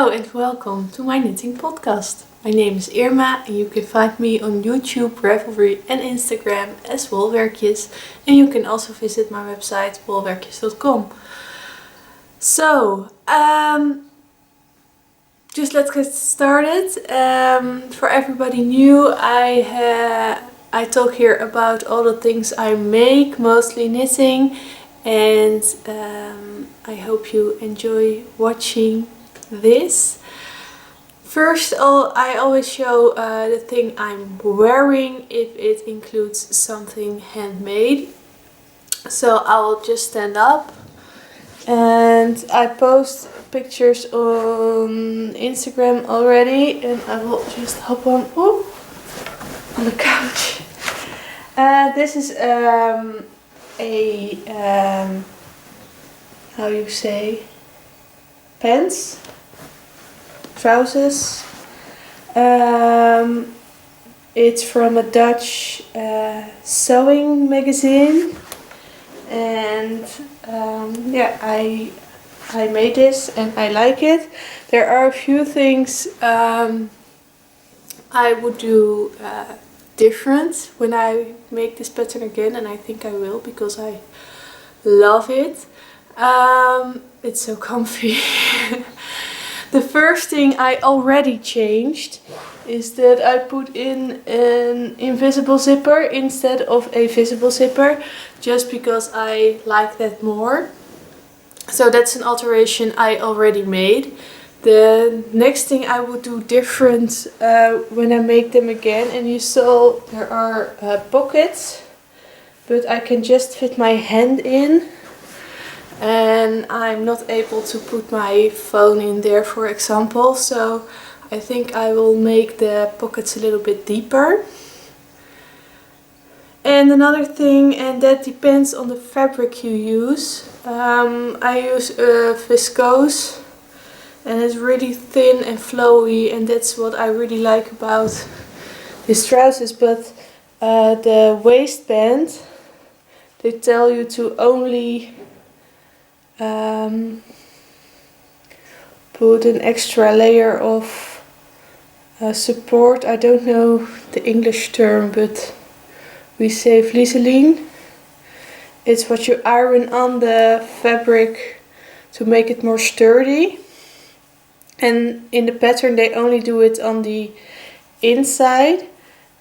Hello and welcome to my knitting podcast. My name is Irma and you can find me on YouTube, Ravelry and Instagram as Wolwerkjes, and you can also visit my website wolwerkjes.com. So, just let's get started. For everybody new, I talk here about all the things I make, mostly knitting, and I hope you enjoy watching this. First I always show the thing I'm wearing if it includes something handmade. So I will just stand up and I post pictures on Instagram already, and I will just hop on the couch. This is how you say, pants, trousers. It's from a Dutch sewing magazine, and yeah, I made this and I like it. There are a few things I would do different when I make this pattern again, and I think I will because I love it. It's so comfy. The first thing I already changed is that I put in an invisible zipper instead of a visible zipper, just because I like that more. So that's an alteration I already made. The next thing I would do different when I make them again, and you saw there are pockets, but I can just fit my hand in. And I'm not able to put my phone in there, for example, so I think I will make the pockets a little bit deeper. And another thing, and that depends on the fabric you use, I use viscose, and it's really thin and flowy, and that's what I really like about these trousers. But the waistband, they tell you to only put an extra layer of support. I don't know the English term, but we say vliseline. It's what you iron on the fabric to make it more sturdy. And in the pattern they only do it on the inside,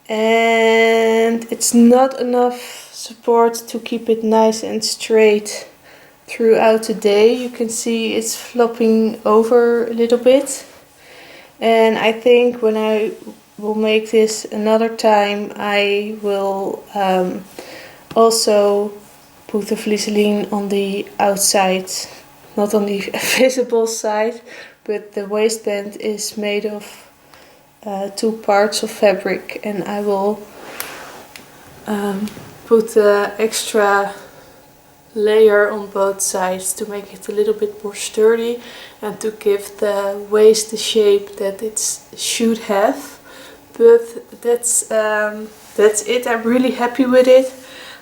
and it's not enough support to keep it nice and straight throughout the day. You can see it's flopping over a little bit, and I think when I will make this another time I will also put the vliseline on the outside, not on the visible side, but the waistband is made of two parts of fabric, and I will put the extra layer on both sides to make it a little bit more sturdy and to give the waist the shape that it should have. But that's it. I'm really happy with it.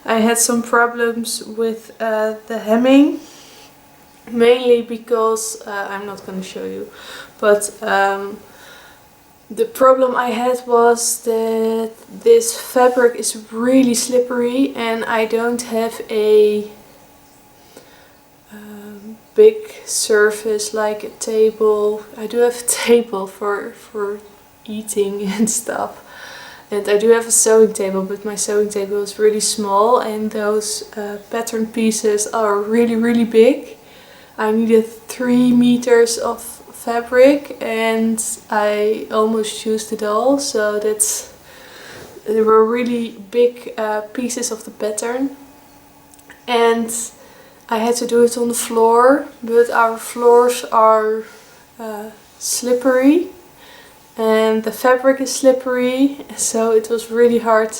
I had some problems with the hemming, mainly because I'm not going to show you, but the problem I had was that this fabric is really slippery, and I don't have a big surface like a table. I do have a table for eating and stuff, and I do have a sewing table, but my sewing table is really small, and those pattern pieces are really big. I needed 3 meters of fabric and I almost used it all, so they were really big pieces of the pattern, and I had to do it on the floor, but our floors are slippery and the fabric is slippery, so it was really hard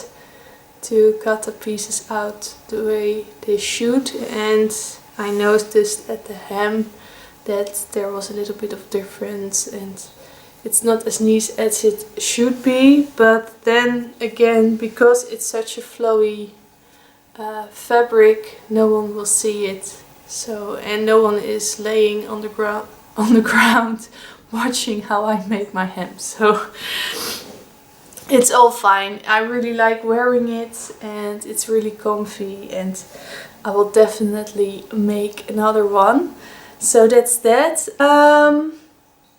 to cut the pieces out the way they should. And I noticed at the hem that there was a little bit of difference, and it's not as neat as it should be. But then again, because it's such a flowy fabric, no one will see it. So, and no one is laying on the ground watching how I make my hem. So it's all fine. I really like wearing it and it's really comfy, and I will definitely make another one. So that's that.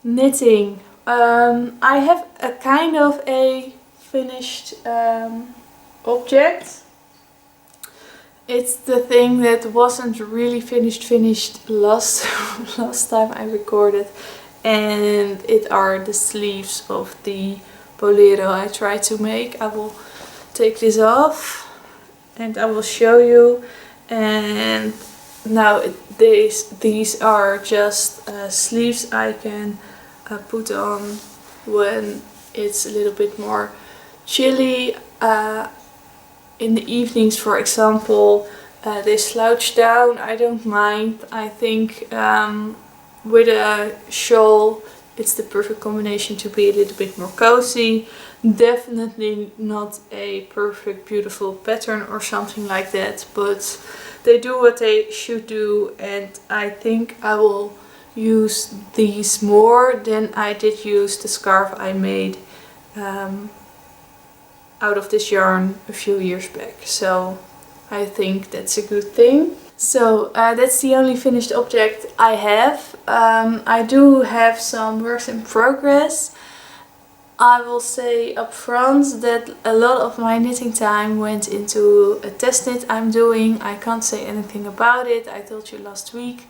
Knitting. I have a kind of a finished object. It's the thing that wasn't really finished last time I recorded, and it are the sleeves of the bolero I tried to make. I will take this off and I will show you. And now these are just sleeves I can put on when it's a little bit more chilly. In the evenings, for example, they slouch down. I don't mind. I think with a shawl it's the perfect combination to be a little bit more cozy. Definitely not a perfect beautiful pattern or something like that, but they do what they should do, and I think I will use these more than I did use the scarf I made out of this yarn a few years back. So I think that's a good thing. So that's the only finished object I have. I do have some works in progress. I will say up front that a lot of my knitting time went into a test knit I'm doing. I can't say anything about it. I told you last week.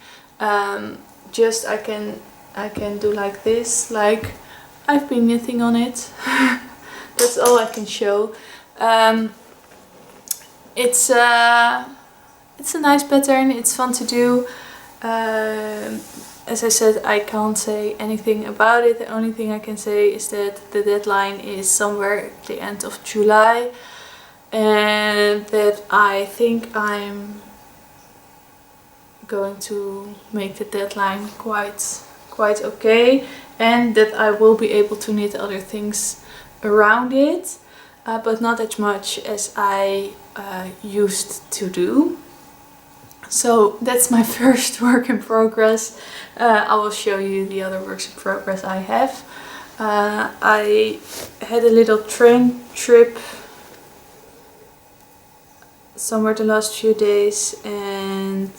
Just I can do like this, like I've been knitting on it. That's all I can show. It's a nice pattern, it's fun to do. As I said, I can't say anything about it. The only thing I can say is that the deadline is somewhere at the end of July, and that I think I'm going to make the deadline quite okay, and that I will be able to knit other things around it, but not as much as I used to do. So that's my first work in progress. I will show you the other works in progress I have. I had a little train trip somewhere the last few days, and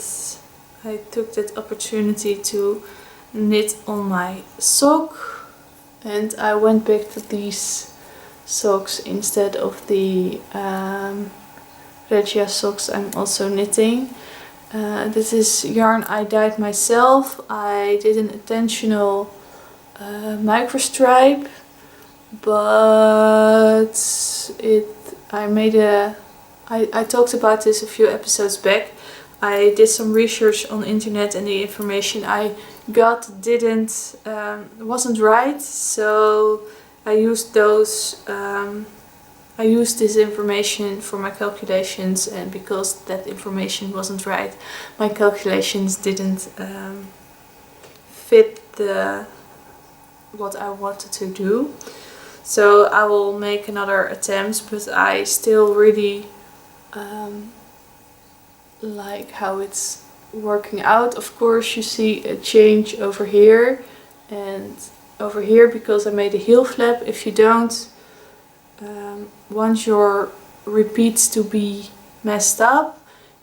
I took that opportunity to knit on my sock, and I went back to these socks instead of the Regia socks I'm also knitting. This is yarn I dyed myself. I did an intentional micro stripe, but I talked about this a few episodes back. I did some research on the internet, and the information I got wasn't right, so I used this information for my calculations, and because that information wasn't right, my calculations didn't fit what I wanted to do. So I will make another attempt, but I still really like how it's working out. Of course you see a change over here and over here because I made a heel flap. If you don't want your repeats to be messed up,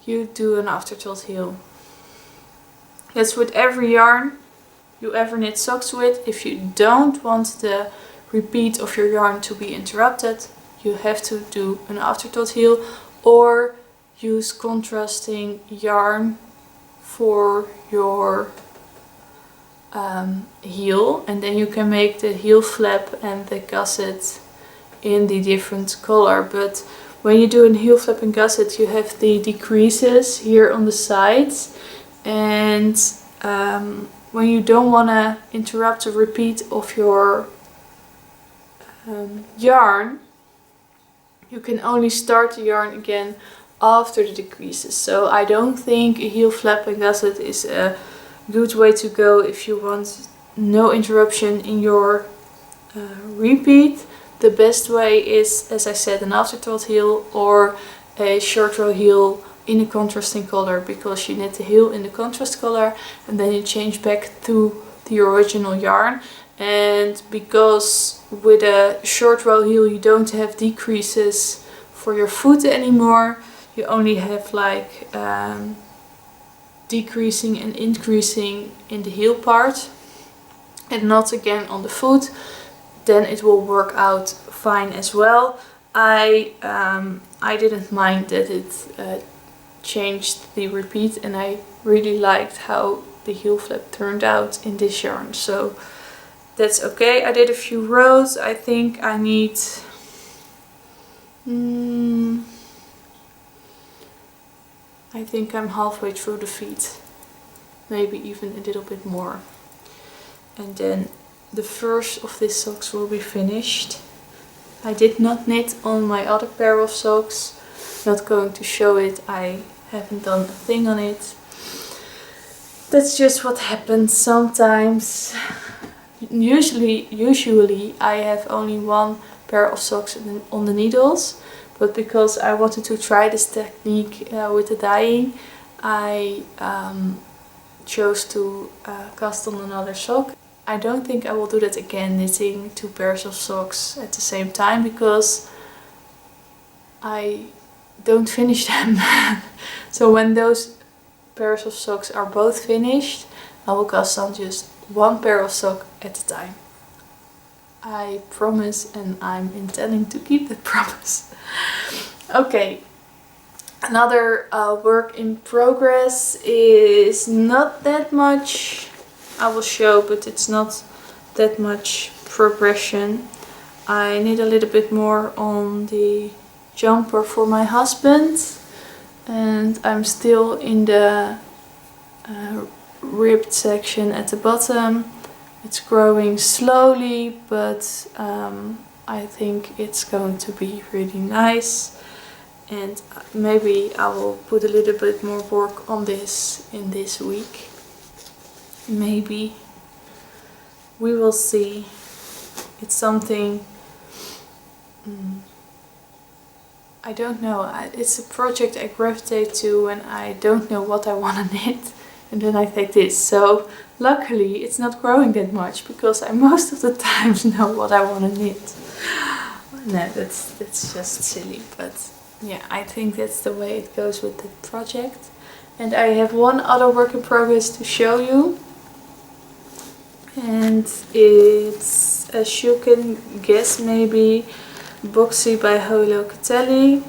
you do an afterthought heel. That's with every yarn you ever knit socks with. If you don't want the repeat of your yarn to be interrupted, you have to do an afterthought heel or use contrasting yarn for your heel, and then you can make the heel flap and the gusset in the different color. But when you do a heel flap and gusset, you have the decreases here on the sides, and when you don't want to interrupt the repeat of your yarn, you can only start the yarn again after the decreases. So I don't think a heel flap and gusset is a good way to go if you want no interruption in your repeat. The best way is, as I said, an afterthought heel or a short row heel in a contrasting color, because you knit the heel in the contrast color and then you change back to the original yarn. and because with a short row heel you don't have decreases for your foot anymore, you only have like decreasing and increasing in the heel part and not again on the foot, then it will work out fine as well. I didn't mind that it changed the repeat, and I really liked how the heel flap turned out in this yarn, so that's okay. I did a few rows. I think I need I think I'm halfway through the feet, maybe even a little bit more, and then the first of these socks will be finished. I did not knit on my other pair of socks, not going to show it, I haven't done a thing on it. That's just what happens sometimes. Usually I have only one pair of socks on the needles, but because I wanted to try this technique with the dyeing, I chose to cast on another sock. I don't think I will do that again, knitting 2 pairs of socks at the same time, because I don't finish them. So when those pairs of socks are both finished, I will cast on just 1 pair of sock at a time. I promise, and I'm intending to keep that promise. Okay, another work in progress is not that much. I will show, but it's not that much progression. I need a little bit more on the jumper for my husband, and I'm still in the ribbed section at the bottom. It's growing slowly, but I think it's going to be really nice, and maybe I will put a little bit more work on this in this week. Maybe. We will see. It's something I don't know. It's a project I gravitate to when I don't know what I want to knit, and then I take this. So luckily it's not growing that much, because I most of the times know what I want to knit. No, that's just silly, but yeah, I think that's the way it goes with the project. And I have one other work in progress to show you. And it's, as you can guess maybe, Boxy by Joji Locatelli.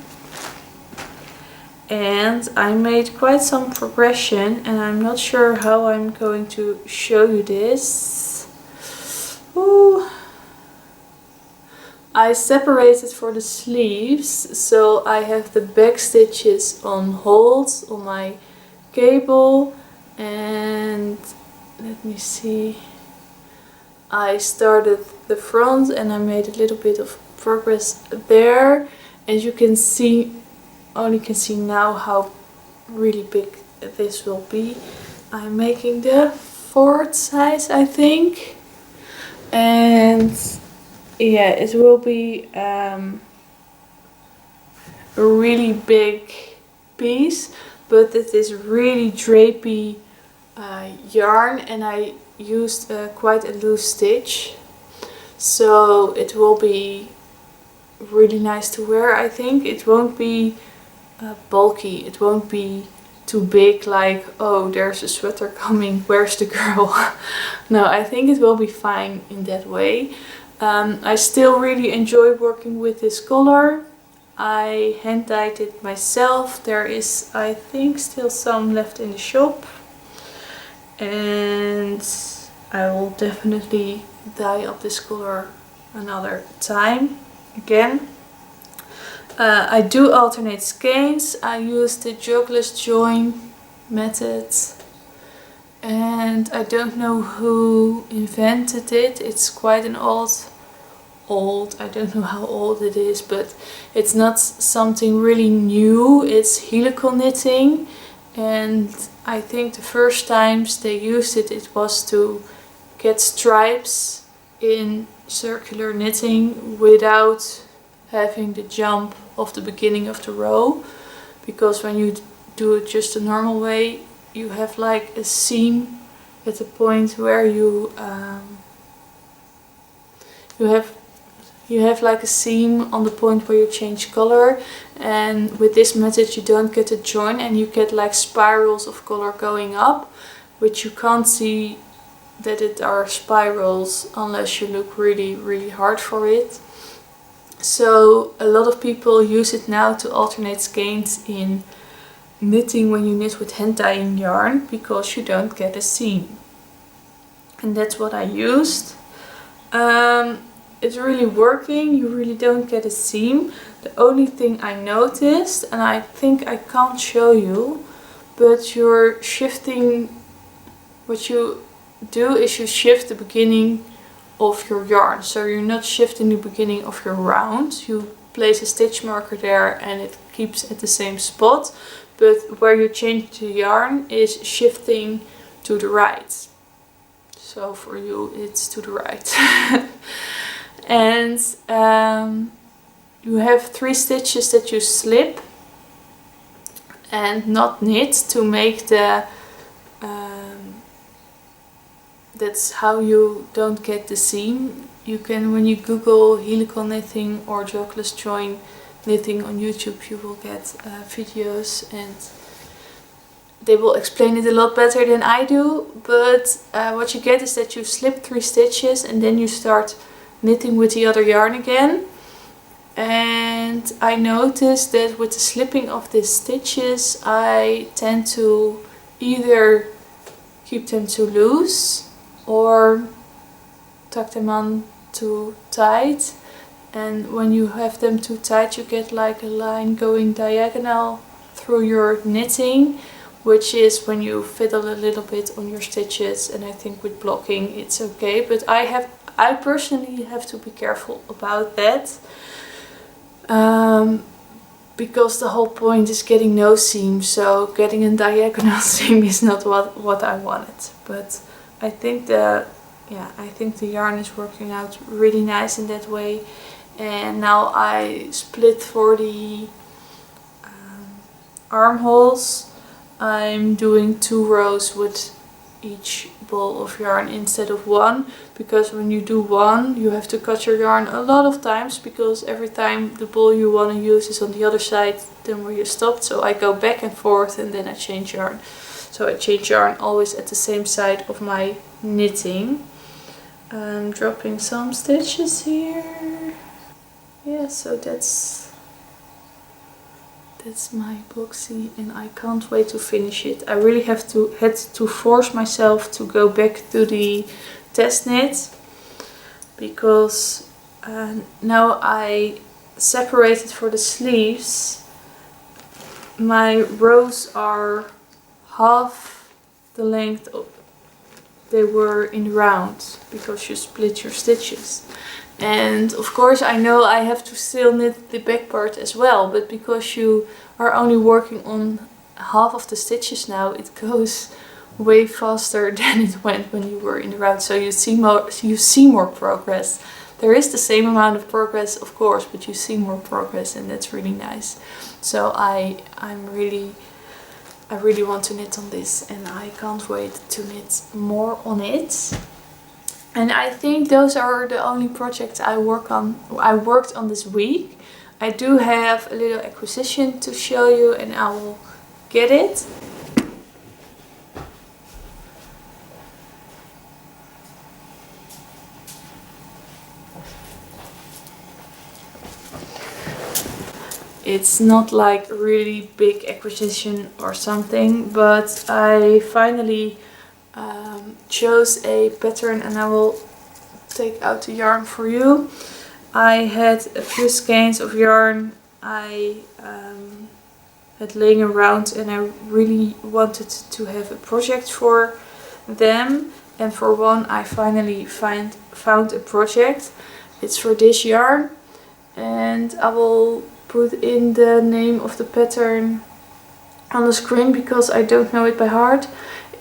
And I made quite some progression, and I'm not sure how I'm going to show you this. Ooh. I separated for the sleeves, so I have the back stitches on hold on my cable, and let me see. I started the front and I made a little bit of progress there, and you can see, only can see now how really big this will be. I'm making the 4th size, I think, and yeah, it will be a really big piece, but it is really drapey yarn, and I used quite a loose stitch, so it will be really nice to wear. I think it won't be bulky, it won't be too big like, oh, there's a sweater coming, where's the girl? No, I think it will be fine in that way. I still really enjoy working with this color. I hand dyed it myself. There is, I think, still some left in the shop, and I will definitely dye up this color another time again. I do alternate skeins. I use the jogless join method, and I don't know who invented it. It's quite an old, I don't know how old it is, but it's not something really new. It's helical knitting, and I think the first times they used it, it was to get stripes in circular knitting without having the jump of the beginning of the row, because when you do it just the normal way, you have like a seam at the point where you you have like a seam on the point where you change color, and with this method you don't get a join and you get like spirals of color going up, which you can't see that it are spirals unless you look really hard for it. So a lot of people use it now to alternate skeins in knitting when you knit with hand dyeing yarn, because you don't get a seam. And that's what I used. It's really working, you really don't get a seam. The only thing I noticed, and I think I can't show you, but you're shifting, what you do is you shift the beginning of your yarn. So you're not shifting the beginning of your round, you place a stitch marker there and it keeps at the same spot, but where you change the yarn is shifting to the right. So for you it's to the right. And you have 3 stitches that you slip and not knit to make the that's how you don't get the seam. You can, when you Google helical knitting or jogless join knitting on YouTube, you will get videos and they will explain it a lot better than I do. But what you get is that you slip 3 stitches and then you start knitting with the other yarn again. And I noticed that with the slipping of these stitches I tend to either keep them too loose or tuck them on too tight, and when you have them too tight you get like a line going diagonal through your knitting, which is when you fiddle a little bit on your stitches, and I think with blocking it's okay, but I personally have to be careful about that, because the whole point is getting no seam, so getting a diagonal seam is not what I wanted. But I think the yarn is working out really nice in that way. And now I split for the armholes. I'm doing 2 rows with each ball of yarn instead of 1, because when you do 1 you have to cut your yarn a lot of times, because every time the ball you want to use is on the other side than where you stopped. So I go back and forth and then I change yarn. So I change yarn always at the same side of my knitting. I'm dropping some stitches here. Yeah, so that's my boxy and I can't wait to finish it. I really had to force myself to go back to the test knit, because now I separated for the sleeves. My rows are half the length of they were in round, because you split your stitches. And of course I know I have to still knit the back part as well, but because you are only working on half of the stitches now, it goes way faster than it went when you were in the round. So you see more progress. There is the same amount of progress of course, but you see more progress, and that's really nice. So I really want to knit on this, and I can't wait to knit more on it. And I think those are the only projects I worked on this week. I do have a little acquisition to show you, and I will get it. It's not like a really big acquisition or something, but I finally chose a pattern, and I will take out the yarn for you. I had a few skeins of yarn I had laying around, and I really wanted to have a project for them, and for one I finally found a project. It's for this yarn, and I will put in the name of the pattern on the screen because I don't know it by heart.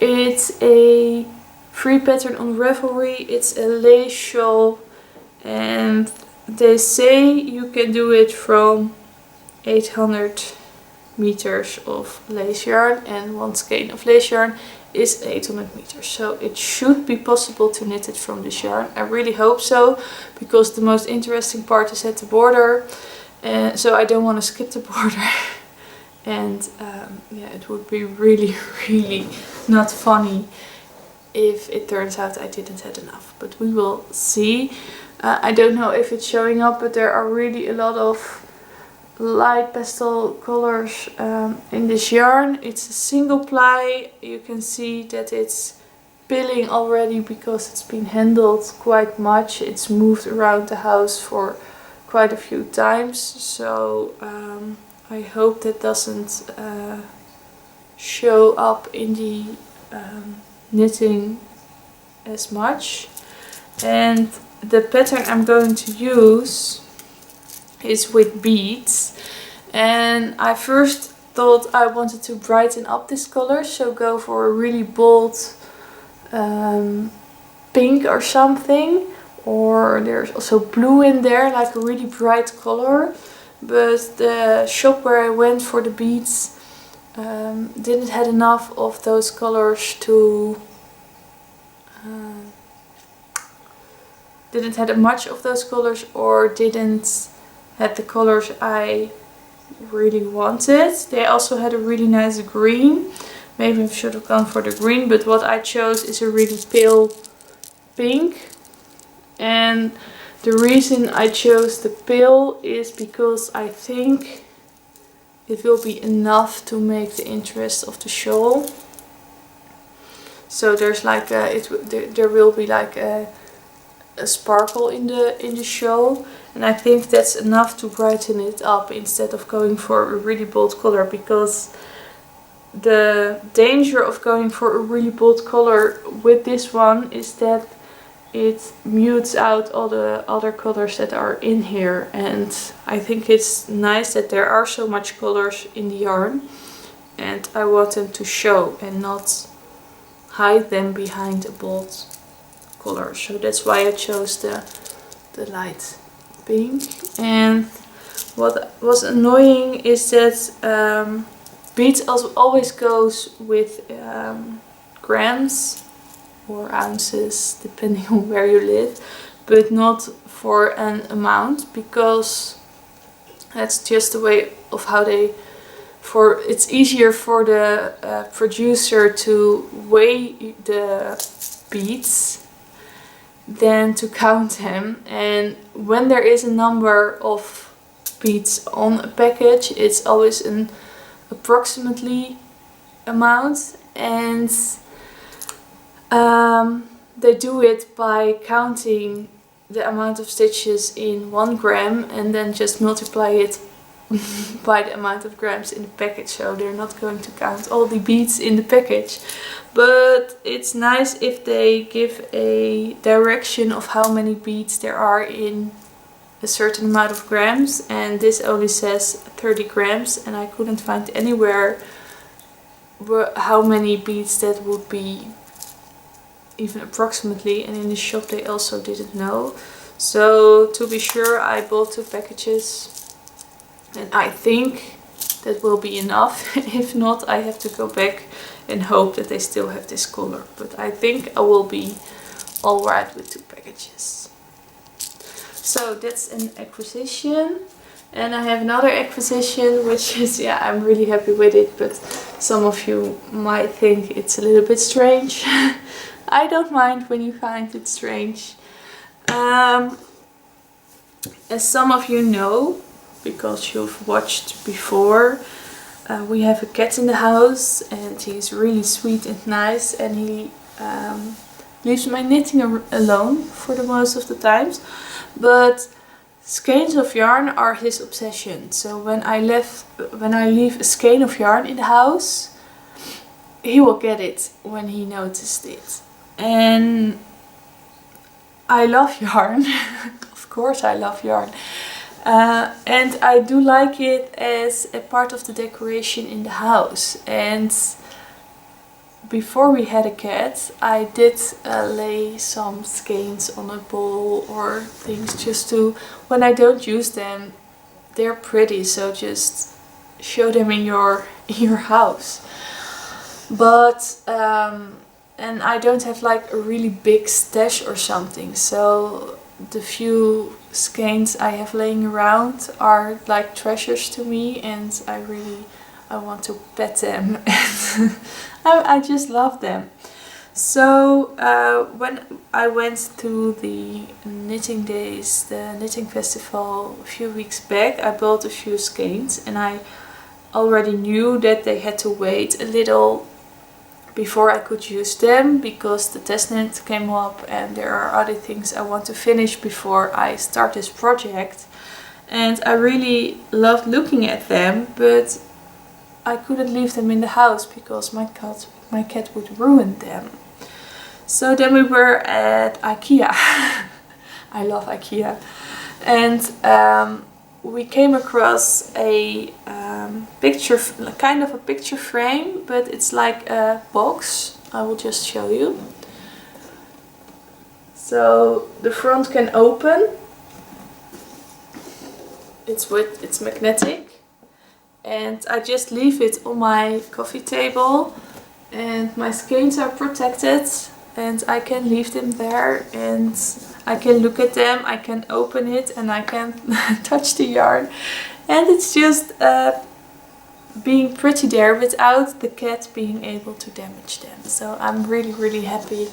It's a free pattern on Ravelry. It's a lace shawl, and they say you can do it from 800 meters of lace yarn and 1 skein of lace yarn, is 800 meters. So it should be possible to knit it from this yarn. I really hope so, because the most interesting part is at the border. So I don't want to skip the border. And yeah, it would be really, really not funny if it turns out I didn't have enough. But we will see. I don't know if it's showing up, but there are really a lot of light pastel colors in this yarn. It's a single ply. You can see that it's pilling already because it's been handled quite much. It's moved around the house for quite a few times. So I hope that doesn't show up in the knitting as much. And the pattern I'm going to use is with beads, and I first thought I wanted to brighten up this color, so go for a really bold pink or something, or there's also blue in there, like a really bright color. But the shop where I went for the beads didn't have enough of those colors to didn't have much of those colors, or didn't had the colors I really wanted. They also had a really nice green. Maybe I should have gone for the green, but what I chose is a really pale pink. And the reason I chose the pale is because I think it will be enough to make the interest of the shawl. So there's like there will be like a sparkle in the shawl, and I think that's enough to brighten it up instead of going for a really bold color, because the danger of going for a really bold color with this one is that it mutes out all the other colors that are in here, and I think it's nice that there are so much colors in the yarn, and I want them to show and not hide them behind a bold color. So that's why I chose the light pink. And what was annoying is that beads always goes with grams or ounces depending on where you live, but not for an amount, because that's just the way of how they it's easier for the producer to weigh the beads than to count them. And when there is a number of beads on a package, it's always an approximately amount, and they do it by counting the amount of stitches in 1 gram and then just multiply it by the amount of grams in the package. So they're not going to count all the beads in the package. But it's nice if they give a direction of how many beads there are in a certain amount of grams, and this only says 30 grams, and I couldn't find anywhere how many beads that would be, even approximately, and in the shop they also didn't know. So to be sure, I bought 2 packages, and I think that will be enough. If not, I have to go back and hope that they still have this color, but I think I will be alright with 2 packages. So that's an acquisition. And I have another acquisition, which is, yeah, I'm really happy with it, but some of you might think it's a little bit strange. I don't mind when you find it strange. As some of you know, because you've watched before, we have a cat in the house, and he's really sweet and nice, and he leaves my knitting alone for the most of the times. But skeins of yarn are his obsession. So when I leave a skein of yarn in the house, he will get it when he noticed it. And I love yarn. Of course I love yarn. And I do like it as a part of the decoration in the house. And before we had a cat, I did lay some skeins on a bowl or things, just to, when I don't use them, they're pretty, so just show them in your house. But and I don't have like a really big stash or something, so the few skeins I have laying around are like treasures to me, and I want to pet them and I just love them. So when I went to the knitting days, the knitting festival a few weeks back, I bought a few skeins, and I already knew that they had to wait a little before I could use them, because the test knit came up and there are other things I want to finish before I start this project. And I really loved looking at them, but I couldn't leave them in the house because my cat would ruin them. So then we were at IKEA. I love IKEA. And we came across a picture, kind of a picture frame, but it's like a box. I will just show you. So the front can open. It's magnetic, and I just leave it on my coffee table, and my skeins are protected, and I can leave them there, and I can look at them, I can open it, and I can touch the yarn, and it's just being pretty there without the cat being able to damage them. So I'm really happy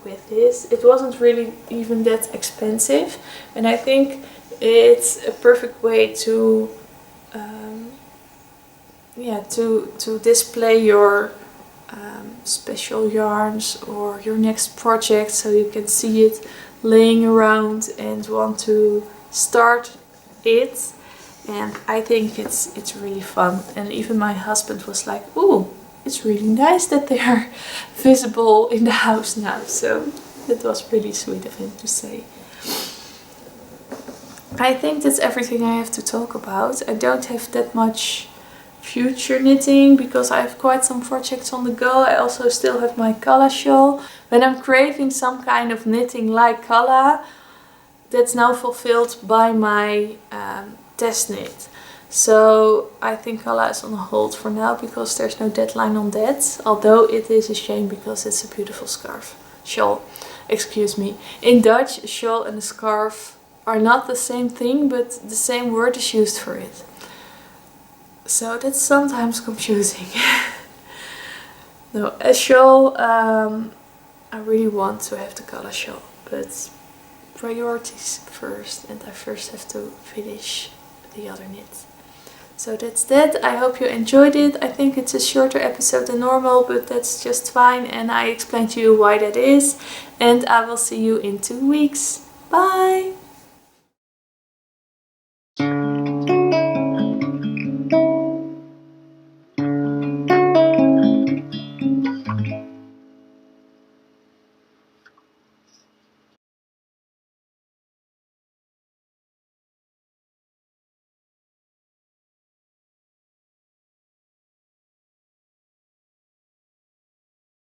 with this. It wasn't really even that expensive, and I think it's a perfect way to to display your special yarns or your next project, so you can see it laying around and want to start it. And I think it's really fun, and even my husband was like, "Ooh, it's really nice that they are visible in the house now." So it was really sweet of him to say. I think that's everything I have to talk about. I don't have that much future knitting because I have quite some projects on the go. I also still have my Kala shawl. When I'm craving some kind of knitting like Kala, that's now fulfilled by my test knit. So I think Kala is on hold for now because there's no deadline on that. Although it is a shame because it's a beautiful shawl. Excuse me. In Dutch, a shawl and a scarf are not the same thing, but the same word is used for it. So that's sometimes confusing. No, a shawl, I really want to have the Kala shawl, but priorities first, and I first have to finish the other knit. So that's that. I hope you enjoyed it. I think it's a shorter episode than normal, but that's just fine, and I explained to you why that is. And I will see you in 2 weeks. Bye!